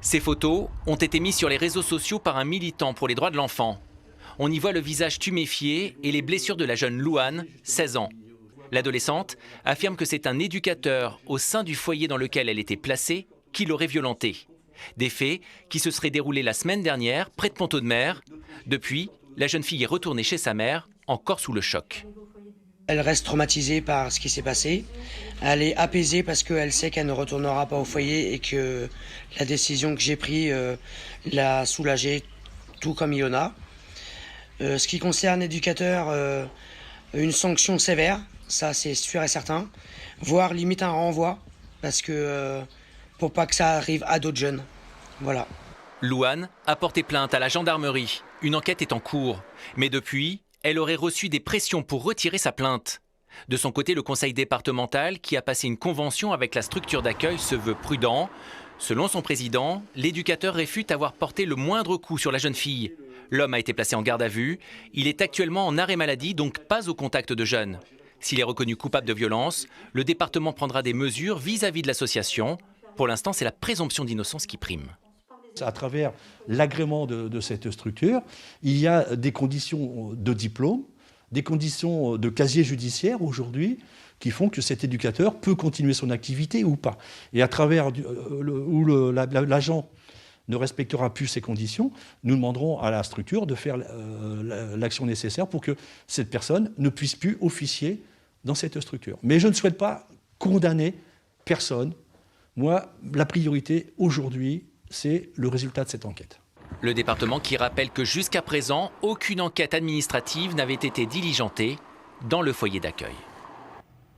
Ces photos ont été mises sur les réseaux sociaux par un militant pour les droits de l'enfant. On y voit le visage tuméfié et les blessures de la jeune Louane, 16 ans. L'adolescente affirme que c'est un éducateur au sein du foyer dans lequel elle était placée qui l'aurait violentée. Des faits qui se seraient déroulés la semaine dernière près de Pont-Audemer. Depuis, la jeune fille est retournée chez sa mère, encore sous le choc. Elle reste traumatisée par ce qui s'est passé. Elle est apaisée parce qu'elle sait qu'elle ne retournera pas au foyer et que la décision que j'ai prise l'a soulagée, tout comme Ilona. Ce qui concerne l'éducateur, une sanction sévère, ça c'est sûr et certain, voire limite un renvoi, parce que pour pas que ça arrive à d'autres jeunes. Voilà. Louane a porté plainte à la gendarmerie. Une enquête est en cours. Mais depuis, elle aurait reçu des pressions pour retirer sa plainte. De son côté, le conseil départemental, qui a passé une convention avec la structure d'accueil, se veut prudent. Selon son président, l'éducateur réfute avoir porté le moindre coup sur la jeune fille. L'homme a été placé en garde à vue. Il est actuellement en arrêt maladie, donc pas au contact de jeunes. S'il est reconnu coupable de violence, le département prendra des mesures vis-à-vis de l'association. Pour l'instant, c'est la présomption d'innocence qui prime. À travers l'agrément de cette structure, il y a des conditions de diplôme, des conditions de casier judiciaire aujourd'hui qui font que cet éducateur peut continuer son activité ou pas. Et à travers où l'agent ne respectera plus ces conditions, nous demanderons à la structure de faire l'action nécessaire pour que cette personne ne puisse plus officier dans cette structure. Mais je ne souhaite pas condamner personne. Moi, la priorité aujourd'hui, c'est le résultat de cette enquête. Le département qui rappelle que jusqu'à présent, aucune enquête administrative n'avait été diligentée dans le foyer d'accueil.